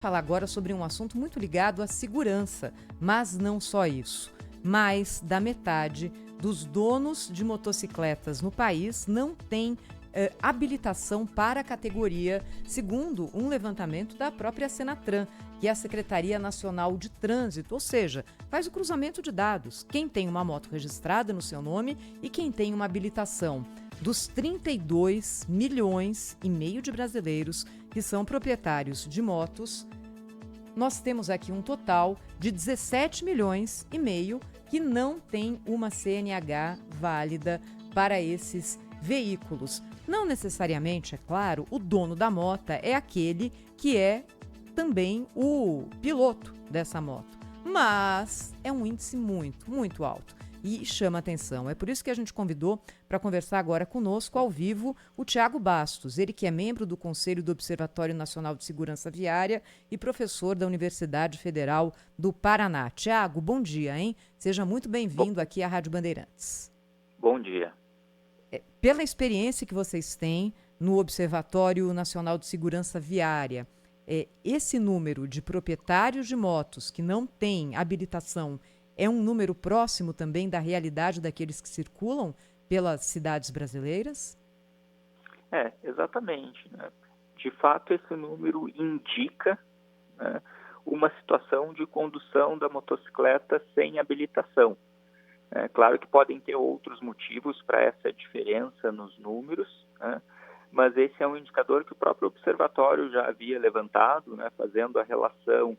Falar agora sobre um assunto muito ligado à segurança, mas não só isso. Mais da metade dos donos de motocicletas no país não tem habilitação para a categoria, segundo um levantamento da própria Senatran, que é a Secretaria Nacional de Trânsito, ou seja, faz o cruzamento de dados. Quem tem uma moto registrada no seu nome e quem tem uma habilitação. Dos 32 milhões e meio de brasileiros que são proprietários de motos, nós temos aqui um total de 17 milhões e meio que não tem uma CNH válida para esses veículos. Não necessariamente, é claro, o dono da moto é aquele que é também o piloto dessa moto, mas é um índice muito, muito alto e chama atenção. É por isso que a gente convidou para conversar agora conosco, ao vivo, o Tiago Bastos, ele que é membro do Conselho do Observatório Nacional de Segurança Viária e professor da Universidade Federal do Paraná. Tiago, bom dia, hein? Seja muito bem-vindo aqui à Rádio Bandeirantes. Bom dia. Pela experiência que vocês têm no Observatório Nacional de Segurança Viária, esse número de proprietários de motos que não têm habilitação é um número próximo também da realidade daqueles que circulam pelas cidades brasileiras? Exatamente. Né? De fato, esse número indica, né, uma situação de condução da motocicleta sem habilitação. É claro que podem ter outros motivos para essa diferença nos números, né, mas esse é um indicador que o próprio observatório já havia levantado, né, fazendo a relação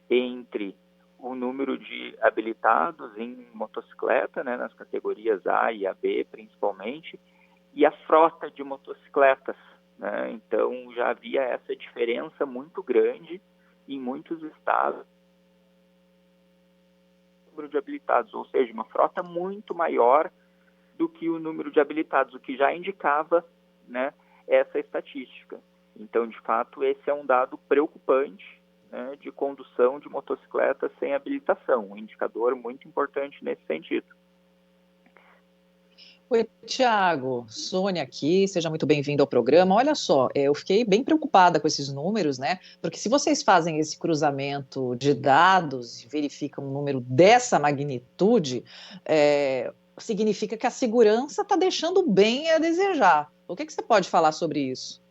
entre o número de habilitados em motocicleta, né, nas categorias A e AB principalmente, e a frota de motocicletas. Né? Então já havia essa diferença muito grande em muitos estados, número de habilitados, ou seja, uma frota muito maior do que o número de habilitados, o que já indicava, né, essa estatística. Então, de fato, esse é um dado preocupante, né, de condução de motocicleta sem habilitação, um indicador muito importante nesse sentido. Oi, Tiago, Sônia aqui, seja muito bem-vindo ao programa. Olha só, eu fiquei bem preocupada com esses números, né? Porque se vocês fazem esse cruzamento de dados e verificam um número dessa magnitude, significa que a segurança está deixando bem a desejar. O que você pode falar sobre isso?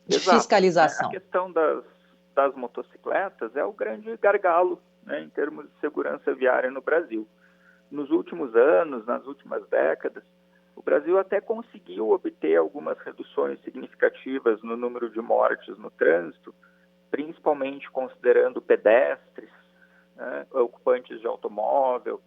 De Exato. fiscalização. A questão das motocicletas é o grande gargalo, né, em termos de segurança viária no Brasil. Nos últimos anos, nas últimas décadas, o Brasil até conseguiu obter algumas reduções significativas no número de mortes no trânsito, principalmente considerando pedestres, né, ocupantes de automóvel.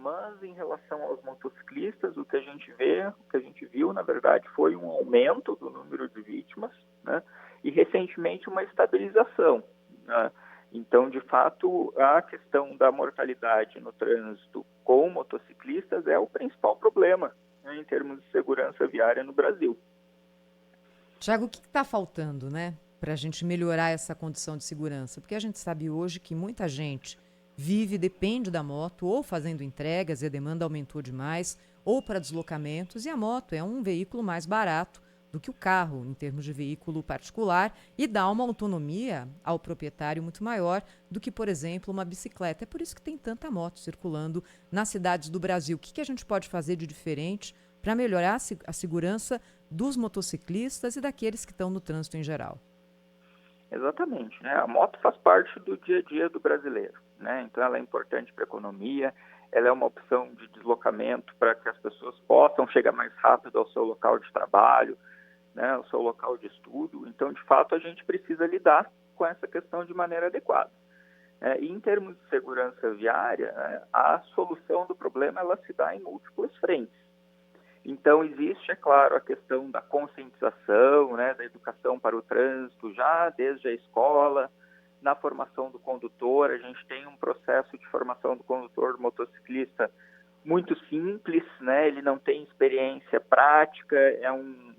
Mas em relação aos motociclistas, o que a gente viu, na verdade, foi um aumento do número de vítimas, né, e recentemente uma estabilização, né? Então, de fato, a questão da mortalidade no trânsito com motociclistas é o principal problema, né, em termos de segurança viária no Brasil. Tiago, o que está faltando, né, para a gente melhorar essa condição de segurança? Porque a gente sabe hoje que muita gente depende da moto, ou fazendo entregas e a demanda aumentou demais, ou para deslocamentos, e a moto é um veículo mais barato do que o carro, em termos de veículo particular, e dá uma autonomia ao proprietário muito maior do que, por exemplo, uma bicicleta. É por isso que tem tanta moto circulando nas cidades do Brasil. O que a gente pode fazer de diferente para melhorar a segurança dos motociclistas e daqueles que estão no trânsito em geral? Exatamente, né? A moto faz parte do dia a dia do brasileiro, né? Então ela é importante para a economia, ela é uma opção de deslocamento para que as pessoas possam chegar mais rápido ao seu local de trabalho, né, ao seu local de estudo. Então, de fato, a gente precisa lidar com essa questão de maneira adequada. E em termos de segurança viária, né, a solução do problema ela se dá em múltiplas frentes. Então, existe, é claro, a questão da conscientização, né, da educação para o trânsito, já desde a escola. Na formação do condutor, a gente tem um processo de formação do condutor motociclista muito simples, né? Ele não tem experiência prática,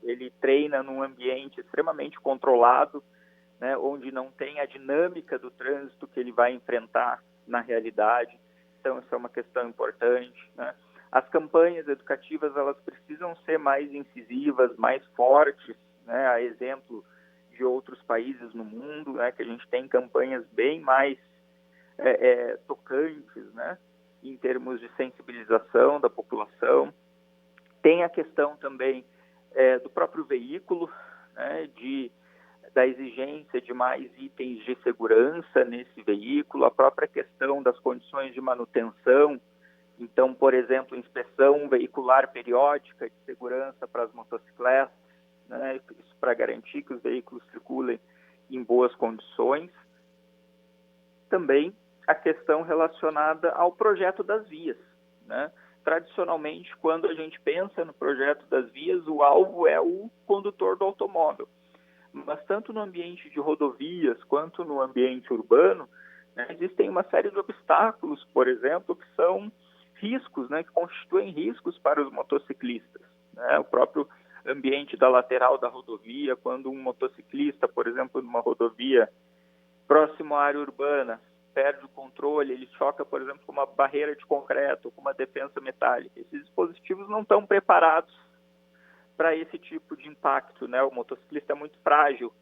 ele treina num ambiente extremamente controlado, né, onde não tem a dinâmica do trânsito que ele vai enfrentar na realidade. Então, isso é uma questão importante, né? As campanhas educativas, elas precisam ser mais incisivas, mais fortes, né? A exemplo de de outros países no mundo, né, que a gente tem campanhas bem mais tocantes, né, em termos de sensibilização da população. Tem a questão também do próprio veículo, né, da exigência de mais itens de segurança nesse veículo, a própria questão das condições de manutenção. Então, por exemplo, inspeção veicular periódica de segurança para as motocicletas, né, isso para garantir que os veículos circulem em boas condições. Também a questão relacionada ao projeto das vias, né? Tradicionalmente, quando a gente pensa no projeto das vias, o alvo é o condutor do automóvel. Mas tanto no ambiente de rodovias quanto no ambiente urbano, né, existem uma série de obstáculos, por exemplo, que são riscos, né, que constituem riscos para os motociclistas, né? O próprio ambiente da lateral da rodovia, quando um motociclista, por exemplo, numa rodovia próximo à área urbana, perde o controle, ele choca, por exemplo, com uma barreira de concreto, com uma defensa metálica. Esses dispositivos não estão preparados para esse tipo de impacto, né? O motociclista é muito frágil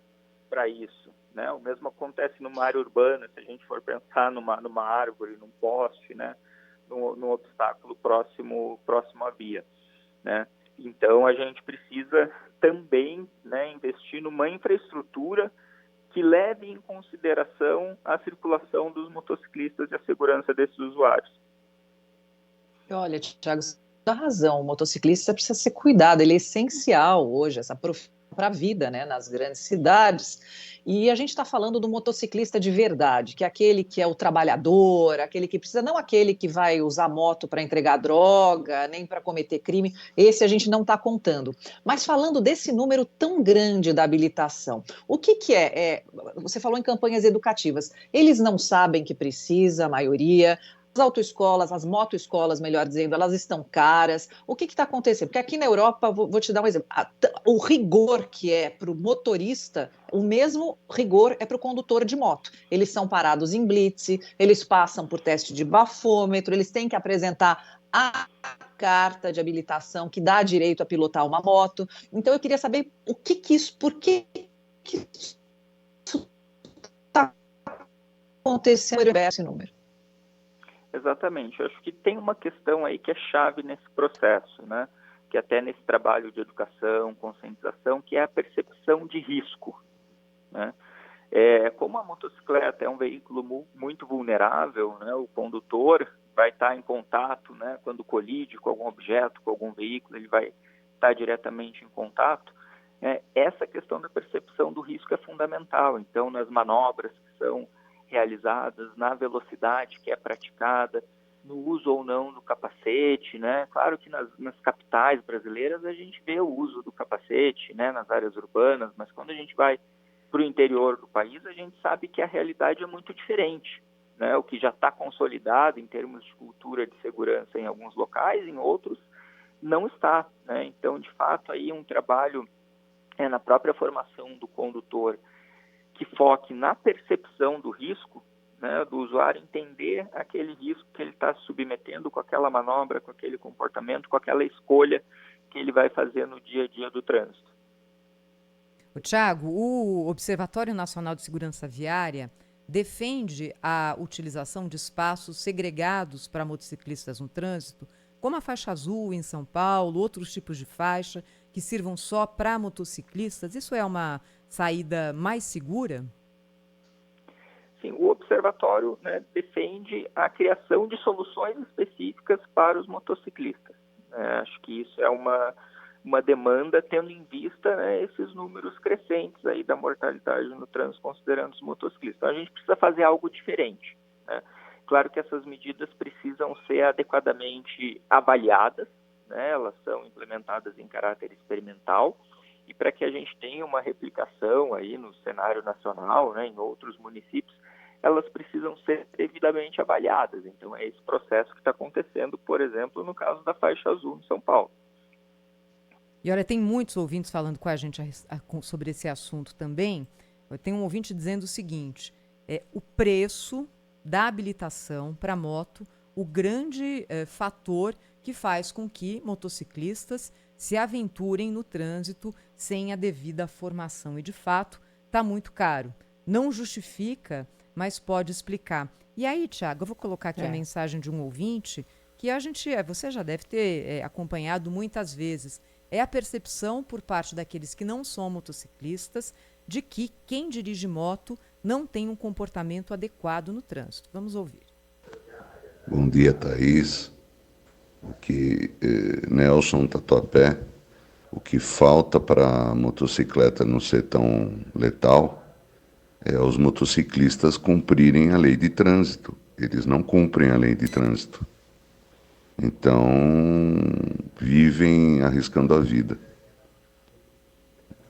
para isso, né? O mesmo acontece numa área urbana, se a gente for pensar numa árvore, num poste, né? Num obstáculo próximo à via, né? Então, a gente precisa também, né, investir numa infraestrutura que leve em consideração a circulação dos motociclistas e a segurança desses usuários. Olha, Thiago, você tem razão, o motociclista precisa ser cuidado, ele é essencial hoje, essa profissão para a vida, né, nas grandes cidades. E a gente está falando do motociclista de verdade, que é aquele que é o trabalhador, aquele que precisa, não aquele que vai usar moto para entregar droga, nem para cometer crime, esse a gente não está contando. Mas falando desse número tão grande da habilitação, o que é? Você falou em campanhas educativas, eles não sabem que precisa, a maioria. As autoescolas, as motoescolas, melhor dizendo, elas estão caras. O que está acontecendo? Porque aqui na Europa, vou te dar um exemplo, o rigor que é para o motorista, o mesmo rigor é para o condutor de moto. Eles são parados em blitz, eles passam por teste de bafômetro, eles têm que apresentar a carta de habilitação que dá direito a pilotar uma moto. Então, eu queria saber por que isso está acontecendo esse número. Exatamente. Eu acho que tem uma questão aí que é chave nesse processo, né? Que até nesse trabalho de educação, conscientização, que é a percepção de risco, né? Como a motocicleta é um veículo muito vulnerável, né? O condutor vai estar em contato, né? Quando colide com algum objeto, com algum veículo, ele vai estar diretamente em contato. Essa questão da percepção do risco é fundamental. Então, nas manobras que são realizadas, na velocidade que é praticada, no uso ou não do capacete, né? Claro que nas capitais brasileiras a gente vê o uso do capacete, né? Nas áreas urbanas, mas quando a gente vai para o interior do país, a gente sabe que a realidade é muito diferente, né? O que já está consolidado em termos de cultura de segurança em alguns locais, em outros não está, né? Então, de fato, aí um trabalho na própria formação do condutor, que foque na percepção do risco, né, do usuário entender aquele risco que ele está submetendo com aquela manobra, com aquele comportamento, com aquela escolha que ele vai fazer no dia a dia do trânsito. Tiago, o Observatório Nacional de Segurança Viária defende a utilização de espaços segregados para motociclistas no trânsito, como a faixa azul em São Paulo, outros tipos de faixa que sirvam só para motociclistas. Isso é uma saída mais segura? Sim, o observatório, né, defende a criação de soluções específicas para os motociclistas. Acho que isso é uma demanda, tendo em vista, né, esses números crescentes aí da mortalidade no trânsito, considerando os motociclistas. Então, a gente precisa fazer algo diferente, né? Claro que essas medidas precisam ser adequadamente avaliadas, né? Elas são implementadas em caráter experimental, e para que a gente tenha uma replicação aí no cenário nacional, né, em outros municípios, elas precisam ser devidamente avaliadas. Então, é esse processo que está acontecendo, por exemplo, no caso da faixa azul em São Paulo. E olha, tem muitos ouvintes falando com a gente sobre esse assunto também. Eu tenho um ouvinte dizendo o seguinte: o preço da habilitação para moto, o grande fator que faz com que motociclistas se aventurem no trânsito sem a devida formação. E, de fato, está muito caro. Não justifica, mas pode explicar. E aí, Tiago, eu vou colocar aqui a mensagem de um ouvinte que você já deve ter acompanhado muitas vezes. É a percepção por parte daqueles que não são motociclistas de que quem dirige moto não tem um comportamento adequado no trânsito. Vamos ouvir. Bom dia, Thaís. Nelson Tatuapé. O que falta para a motocicleta não ser tão letal é os motociclistas cumprirem a lei de trânsito. Eles não cumprem a lei de trânsito. Então, vivem arriscando a vida.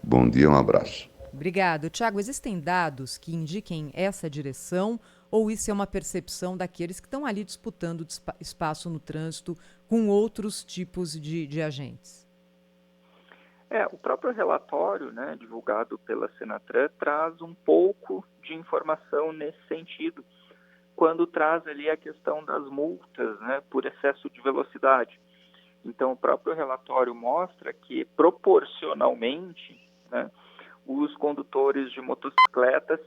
Bom dia, um abraço. Obrigado. Tiago, existem dados que indiquem essa direção ou isso é uma percepção daqueles que estão ali disputando espaço no trânsito com outros tipos de agentes? O próprio relatório, né, divulgado pela Senatran, traz um pouco de informação nesse sentido, quando traz ali a questão das multas, né, por excesso de velocidade. Então, o próprio relatório mostra que, proporcionalmente, né, os condutores de motocicletas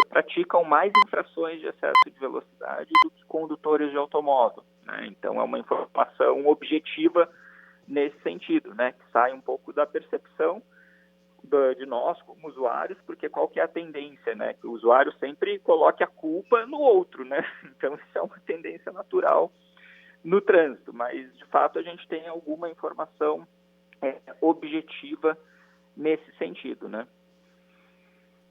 praticam mais infrações de excesso de velocidade do que condutores de automóvel, né? Então, é uma informação objetiva nesse sentido, né, que sai um pouco da percepção de nós como usuários, porque qual que é a tendência, né, que o usuário sempre coloque a culpa no outro, né, então isso é uma tendência natural no trânsito, mas de fato a gente tem alguma informação objetiva nesse sentido, né.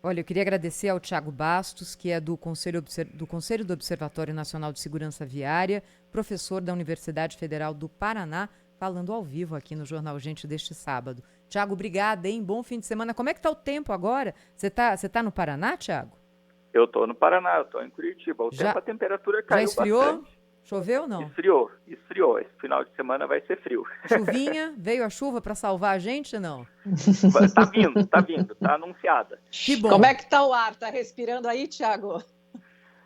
Olha, eu queria agradecer ao Tiago Bastos, que é do Conselho do Observatório Nacional de Segurança Viária, professor da Universidade Federal do Paraná, falando ao vivo aqui no Jornal Gente deste sábado. Tiago, obrigada, hein? Bom fim de semana. Como é que tá o tempo agora? Você tá no Paraná, Tiago? Eu estou no Paraná, eu estou em Curitiba. A temperatura caiu já esfriou? Bastante. Choveu ou não? Esfriou. Esse final de semana vai ser frio. Chuvinha? Veio a chuva para salvar a gente ou não? Tá vindo, tá anunciada. Que bom. Como é que tá o ar? Tá respirando aí, Tiago?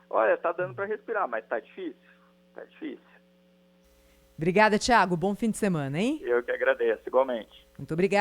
Olha, tá dando para respirar, mas tá difícil. Obrigada, Tiago. Bom fim de semana, hein? Eu que agradeço, igualmente. Muito obrigada.